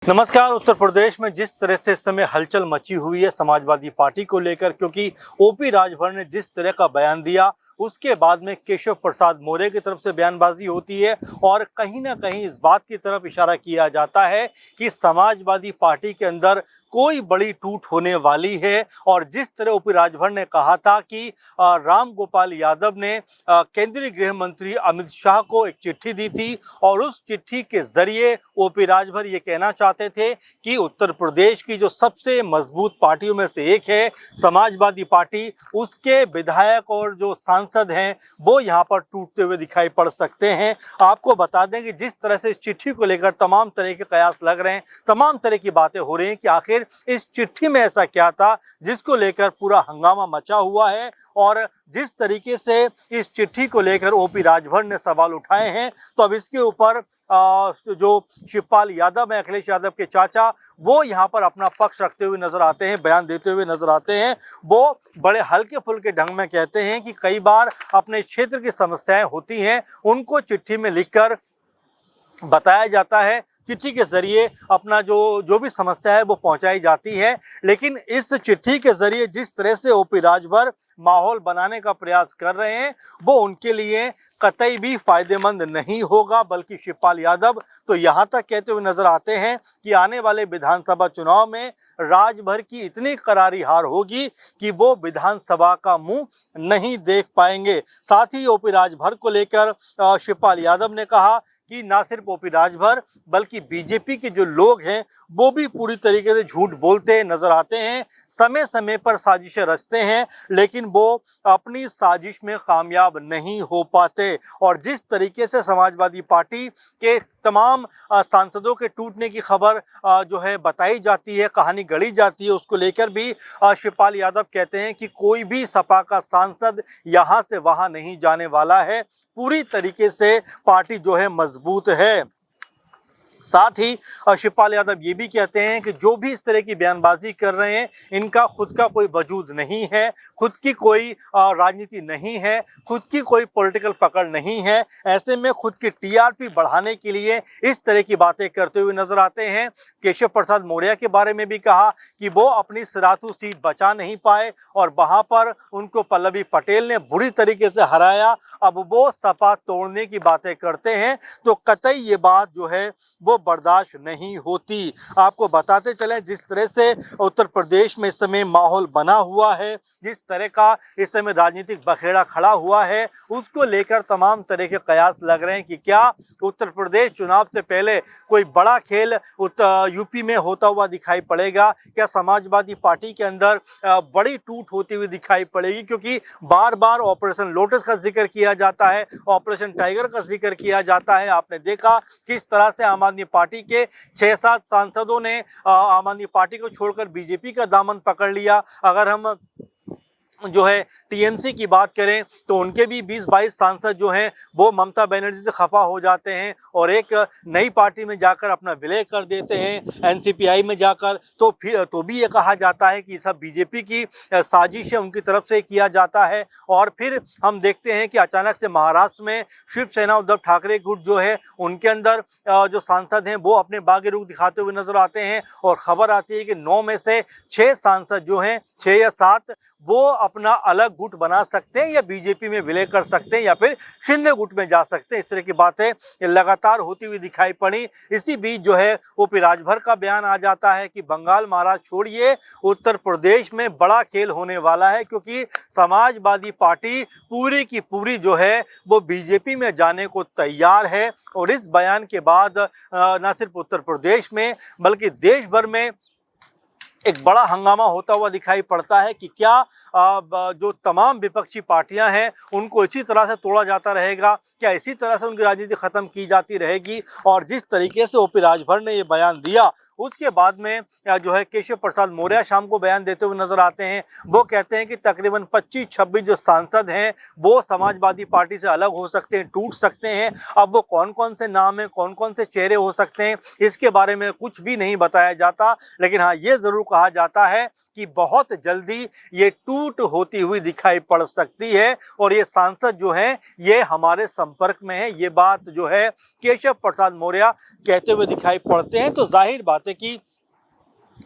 नमस्कार। उत्तर प्रदेश में जिस तरह से इस समय हलचल मची हुई है समाजवादी पार्टी को लेकर, क्योंकि ओपी राजभर ने जिस तरह का बयान दिया उसके बाद में केशव प्रसाद मौर्य की तरफ से बयानबाजी होती है और कहीं ना कहीं इस बात की तरफ इशारा किया जाता है कि समाजवादी पार्टी के अंदर कोई बड़ी टूट होने वाली है। और जिस तरह ओपी राजभर ने कहा था कि राम गोपाल यादव ने केंद्रीय गृह मंत्री अमित शाह को एक चिट्ठी दी थी और उस चिट्ठी के जरिए ओपी राजभर ये कहना चाहते थे कि उत्तर प्रदेश की जो सबसे मजबूत पार्टियों में से एक है समाजवादी पार्टी, उसके विधायक और जो सांसद हैं वो यहाँ पर टूटते हुए दिखाई पड़ सकते हैं। आपको बता दें कि जिस तरह से इस चिट्ठी को लेकर तमाम तरह के कयास लग रहे हैं, तमाम तरह की बातें हो रही हैं कि आखिर इस चिट्ठी में ऐसा क्या था जिसको लेकर पूरा हंगामा मचा हुआ है। और जिस तरीके से इस चिट्ठी को लेकर ओपी राजभर ने सवाल उठाए हैं, तो अब इसके ऊपर जो शिवपाल यादव हैं, अखिलेश यादव के चाचा, वो यहाँ पर अपना पक्ष रखते हुए नजर आते हैं, बयान देते हुए नजर आते हैं। वो बड़े हल्के फुल्के ढंग में कहते हैं कि कई बार अपने क्षेत्र की समस्याएं होती हैं, उनको चिट्ठी में लिखकर बताया जाता है, चिट्ठी के जरिए अपना जो भी समस्या है वो पहुंचाई जाती है। लेकिन इस चिट्ठी के जरिए जिस तरह से ओपी राजभर माहौल बनाने का प्रयास कर रहे हैं वो उनके लिए कतई भी फायदेमंद नहीं होगा, बल्कि शिवपाल यादव तो यहाँ तक कहते हुए नजर आते हैं कि आने वाले विधानसभा चुनाव में राजभर की इतनी करारी हार होगी कि वो विधानसभा का मुंह नहीं देख पाएंगे। साथ ही ओपी राजभर को लेकर शिवपाल यादव ने कहा कि ना सिर्फ ओपी राजभर बल्कि बीजेपी के जो लोग हैं वो भी पूरी तरीके से झूठ बोलते नजर आते हैं, समय समय पर साजिशें रचते हैं, लेकिन वो अपनी साजिश में कामयाब नहीं हो पाते। और जिस तरीके से समाजवादी पार्टी के तमाम सांसदों के टूटने की खबर जो है बताई जाती है, कहानी गढ़ी जाती है, उसको लेकर भी शिवपाल यादव कहते हैं कि कोई भी सपा का सांसद यहाँ से वहाँ नहीं जाने वाला है, पूरी तरीके से पार्टी जो है मजबूत है। साथ ही शिवपाल यादव ये भी कहते हैं कि जो भी इस तरह की बयानबाजी कर रहे हैं इनका खुद का कोई वजूद नहीं है, खुद की कोई राजनीति नहीं है, खुद की कोई पॉलिटिकल पकड़ नहीं है। ऐसे में खुद की टीआरपी बढ़ाने के लिए इस तरह की बातें करते हुए नजर आते हैं। केशव प्रसाद मौर्य के बारे में भी कहा कि वो अपनी सिराथू सीट बचा नहीं पाए और वहां पर उनको पल्लवी पटेल ने बुरी तरीके से हराया, अब वो सपा तोड़ने की बातें करते हैं, तो कतई ये बात जो है वो बर्दाश्त नहीं होती। आपको बताते चलें जिस तरह से उत्तर प्रदेश में इस समय माहौल बना हुआ है, जिस तरह का इस समय राजनीतिक बखेड़ा खड़ा हुआ है, उसको लेकर तमाम तरह के कयास लग रहे हैं कि क्या उत्तर प्रदेश चुनाव से पहले कोई बड़ा खेल यूपी में होता हुआ दिखाई पड़ेगा, क्या समाजवादी पार्टी के अंदर बड़ी टूट होती हुई दिखाई पड़ेगी। क्योंकि बार बार ऑपरेशन लोटस का जिक्र किया जाता है, ऑपरेशन टाइगर का जिक्र किया जाता है। आपने देखा किस तरह से आम आदमी पार्टी के 6-7 सांसदों ने आम आदमी पार्टी को छोड़कर बीजेपी का दामन पकड़ लिया। अगर हम जो है टीएमसी की बात करें तो उनके भी 20-22 सांसद जो हैं वो ममता बनर्जी से खफा हो जाते हैं और एक नई पार्टी में जाकर अपना विलय कर देते हैं, एनसीपीआई में जाकर। तो फिर तो भी ये कहा जाता है कि सब बीजेपी की साजिश है, उनकी तरफ से किया जाता है। और फिर हम देखते हैं कि अचानक से महाराष्ट्र में शिवसेना उद्धव ठाकरे गुट जो है उनके अंदर जो सांसद हैं वो अपने बागी रुख दिखाते हुए नजर आते हैं और खबर आती है कि 9 में से 6 सांसद जो हैं, 6 या 7, वो अपना अलग गुट बना सकते हैं या बीजेपी में विलय कर सकते हैं या फिर शिंदे गुट में जा सकते हैं। इस तरह की बातें लगातार होती हुई दिखाई पड़ी। इसी बीच जो है ओपी राजभर का बयान आ जाता है कि बंगाल महाराज छोड़िए, उत्तर प्रदेश में बड़ा खेल होने वाला है, क्योंकि समाजवादी पार्टी पूरी की पूरी जो है वो बीजेपी में जाने को तैयार है। और इस बयान के बाद न सिर्फ उत्तर प्रदेश में बल्कि देश भर में एक बड़ा हंगामा होता हुआ दिखाई पड़ता है कि क्या जो तमाम विपक्षी पार्टियां हैं उनको इसी तरह से तोड़ा जाता रहेगा, क्या इसी तरह से उनकी राजनीति खत्म की जाती रहेगी। और जिस तरीके से ओपी राजभर ने ये बयान दिया उसके बाद में जो है केशव प्रसाद मौर्य शाम को बयान देते हुए नजर आते हैं। वो कहते हैं कि तकरीबन 25-26 जो सांसद हैं वो समाजवादी पार्टी से अलग हो सकते हैं, टूट सकते हैं। अब वो कौन कौन से नाम हैं, कौन कौन से चेहरे हो सकते हैं, इसके बारे में कुछ भी नहीं बताया जाता। लेकिन हाँ, ये जरूर कहा जाता है कि बहुत जल्दी ये टूट होती हुई दिखाई पड़ सकती है और ये सांसद जो हैं ये हमारे संपर्क में है, ये बात जो है केशव प्रसाद मौर्य कहते हुए दिखाई पड़ते हैं। तो जाहिर बात है कि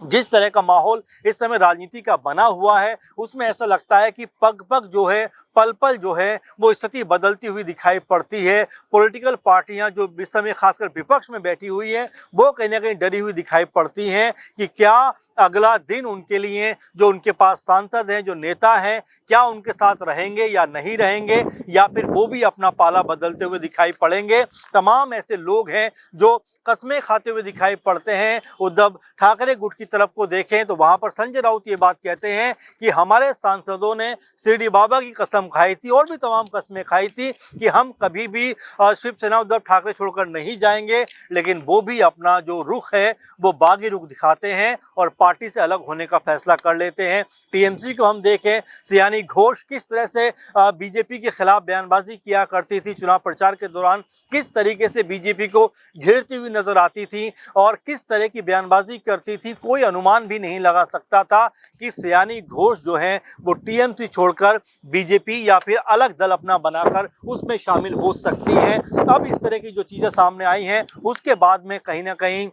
जिस तरह का माहौल इस समय राजनीति का बना हुआ है उसमें ऐसा लगता है कि पग पग जो है, पल पल जो है वो स्थिति बदलती हुई दिखाई पड़ती है। पॉलिटिकल पार्टियां जो इस समय खासकर विपक्ष में बैठी हुई हैं वो कहीं ना कहीं डरी हुई दिखाई पड़ती हैं कि क्या अगला दिन उनके लिए जो उनके पास सांसद हैं, जो नेता हैं, क्या उनके साथ रहेंगे या नहीं रहेंगे, या फिर वो भी अपना पाला बदलते हुए दिखाई पड़ेंगे। तमाम ऐसे लोग हैं जो कस्में खाते हुए दिखाई पड़ते हैं। उद्धव ठाकरे गुट की तरफ को देखें तो वहां पर संजय राउत ये बात कहते हैं कि हमारे सांसदों ने शिरडी बाबा की कसम खाई थी और भी तमाम कस्में खाई थी कि हम कभी भी शिवसेना उद्धव ठाकरे छोड़कर नहीं जाएंगे, लेकिन वो भी अपना जो रुख है वो बागी रुख दिखाते हैं और पार्टी से अलग होने का फैसला कर लेते हैं। टीएमसी को हम देखें, सियानी घोष किस तरह से बीजेपी के खिलाफ बयानबाजी किया करती थी, चुनाव प्रचार के दौरान किस तरीके से बीजेपी को घेरती हुई नजर आती थी और किस तरह की बयानबाजी करती थी, कोई अनुमान भी नहीं लगा सकता था कि सियानी घोष जो है वो टीएमसी छोड़कर बीजेपी या फिर अलग दल अपना बनाकर उसमें शामिल हो सकती हैं। अब इस तरह की जो चीज़ें सामने आई हैं उसके बाद में कहीं ना कहीं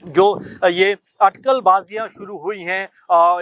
जो ये अटकलबाजियां शुरू हुई हैं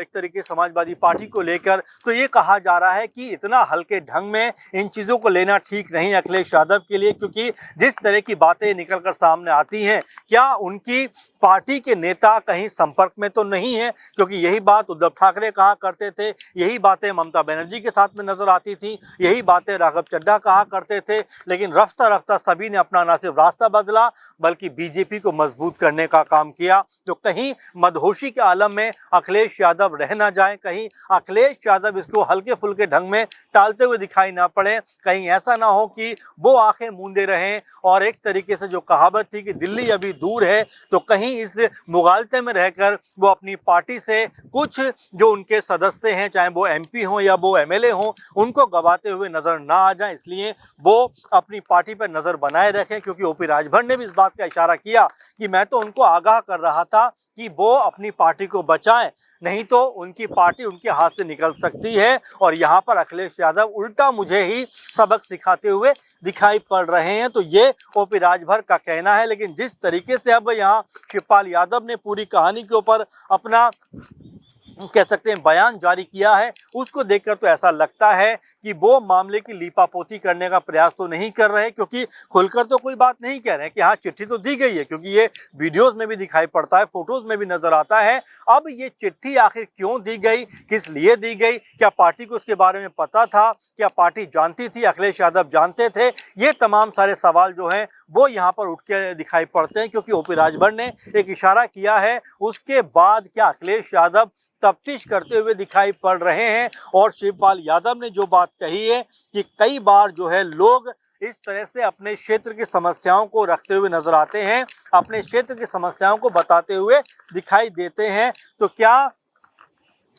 एक तरीके समाजवादी पार्टी को लेकर, तो ये कहा जा रहा है कि इतना हल्के ढंग में इन चीज़ों को लेना ठीक नहीं अखिलेश यादव के लिए, क्योंकि जिस तरह की बातें निकलकर सामने आती हैं क्या उनकी पार्टी के नेता कहीं संपर्क में तो नहीं है, क्योंकि यही बात उद्धव ठाकरे कहा करते थे, यही बातें ममता बनर्जी के साथ में नजर आती थी, यही बातें राघव चड्ढा कहा करते थे, लेकिन रफ्ता रफ्ता सभी ने अपना ना सिर्फ रास्ता बदला बल्कि बीजेपी को मजबूत करने का काम किया। तो कहीं मदहोशी के आलम में अखिलेश यादव रह ना जाए, कहीं अखिलेश यादव इसको हल्के फुल्के ढंग में टालते हुए दिखाई ना पड़े, कहीं ऐसा ना हो कि वो आंखें मूंदे रहें और एक तरीके से जो कहावत थी कि दिल्ली अभी दूर है, तो कहीं इस मुगालते में रहकर वो अपनी पार्टी से कुछ जो उनके सदस्य हैं, चाहे वो एमपी हों या वो एमएलए हों, उनको गवाते हुए नजर ना आ जाए, इसलिए वो अपनी पार्टी पर नजर बनाए रखें। क्योंकि ओपी राजभर ने भी इस बात का इशारा किया कि मैं तो उनको आगाह कर रहा था कि वो अपनी पार्टी को बचाएं, नहीं तो उनकी पार्टी उनके हाथ से निकल सकती है। और यहाँ पर अखिलेश यादव उल्टा मुझे ही सबक सिखाते हुए दिखाई पड़ रहे हैं, तो ये ओपी राजभर का कहना है। लेकिन जिस तरीके से अब यहाँ शिवपाल यादव ने पूरी कहानी के ऊपर अपना कह सकते हैं बयान जारी किया है, उसको देखकर तो ऐसा लगता है कि वो मामले की लीपापोती करने का प्रयास तो नहीं कर रहे, क्योंकि खुलकर तो कोई बात नहीं कह रहे हैं कि हाँ चिट्ठी तो दी गई है, क्योंकि ये वीडियोस में भी दिखाई पड़ता है, फोटोज में भी नजर आता है। अब ये चिट्ठी आखिर क्यों दी गई, किस लिए दी गई, क्या पार्टी को उसके बारे में पता था, क्या पार्टी जानती थी, अखिलेश यादव जानते थे, ये तमाम सारे सवाल जो हैं वो यहाँ पर उठ के दिखाई पड़ते हैं। क्योंकि ओपी राजभर ने एक इशारा किया है, उसके बाद क्या अखिलेश यादव तफ्तीश करते हुए दिखाई पड़ रहे हैं। और शिवपाल यादव ने जो बात कही है कि कई बार जो है लोग इस तरह से अपने क्षेत्र की समस्याओं को रखते हुए नजर आते हैं, अपने क्षेत्र की समस्याओं को बताते हुए दिखाई देते हैं, तो क्या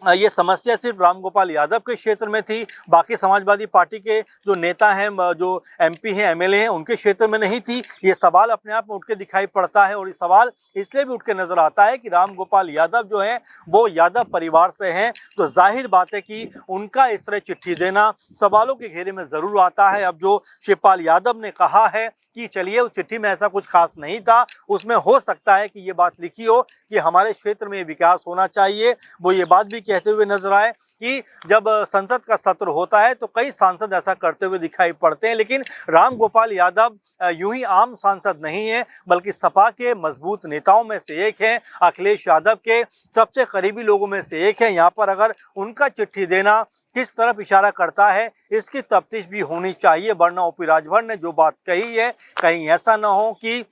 ये समस्या सिर्फ रामगोपाल यादव के क्षेत्र में थी, बाकी समाजवादी पार्टी के जो नेता हैं, जो एमपी हैं, एमएलए हैं, उनके क्षेत्र में नहीं थी? ये सवाल अपने आप में उठ के दिखाई पड़ता है। और ये सवाल इसलिए भी उठ के नजर आता है कि रामगोपाल यादव जो हैं वो यादव परिवार से हैं, तो जाहिर बात है कि उनका इस तरह चिट्ठी देना सवालों के घेरे में ज़रूर आता है। अब जो शिवपाल यादव ने कहा है कि चलिए उस चिट्ठी में ऐसा कुछ खास नहीं था, उसमें हो सकता है कि ये बात लिखी हो कि हमारे क्षेत्र में विकास होना चाहिए, वो ये बात भी कहते हुए नजर आए कि जब संसद का सत्र होता है तो कई सांसद ऐसा करते हुए दिखाई पड़ते हैं, लेकिन रामगोपाल यादव यूं ही आम सांसद नहीं है बल्कि सपा के मजबूत नेताओं में से एक हैं, अखिलेश यादव के सबसे करीबी लोगों में से एक है। यहाँ पर अगर उनका चिट्ठी देना किस तरफ इशारा करता है इसकी तफ्तीश भी होनी चाहिए, वरना ओपी राजभर ने जो बात कही है कहीं ऐसा ना हो कि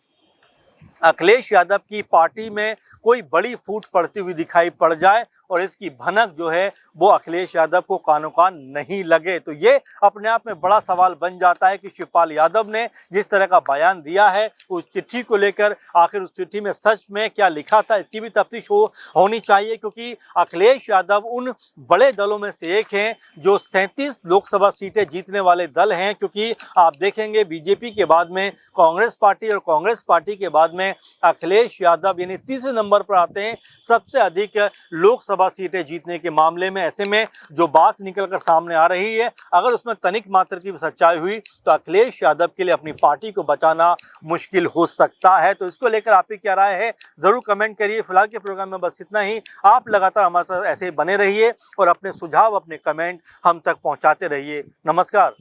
अखिलेश यादव की पार्टी में कोई बड़ी फूट पड़ती हुई दिखाई पड़ जाए और इसकी भनक जो है वो अखिलेश यादव को कानो कान नहीं लगे। तो ये अपने आप में बड़ा सवाल बन जाता है कि शिवपाल यादव ने जिस तरह का बयान दिया है उस चिट्ठी को लेकर आखिर उस चिट्ठी में सच में क्या लिखा था, इसकी भी तफ्तीश होनी चाहिए। क्योंकि अखिलेश यादव उन बड़े दलों में से एक हैं जो 37 लोकसभा सीटें जीतने वाले दल हैं। क्योंकि आप देखेंगे बीजेपी के बाद में कांग्रेस पार्टी और कांग्रेस पार्टी के बाद में में अखिलेश यादव यानी तीसरे नंबर पर आते हैं सबसे अधिक लोकसभा सीटें जीतने के मामले में। ऐसे में जो बात निकलकर सामने आ रही है, अगर उसमें तनिक मात्र की सच्चाई हुई तो अखिलेश यादव के लिए अपनी पार्टी को बचाना मुश्किल हो सकता है। तो इसको लेकर आपकी क्या राय है, जरूर कमेंट करिए। फिलहाल के प्रोग्राम में बस इतना ही। आप लगातार हमारे साथ ऐसे ही बने रहिए और अपने सुझाव, अपने कमेंट हम तक पहुंचाते रहिए। नमस्कार।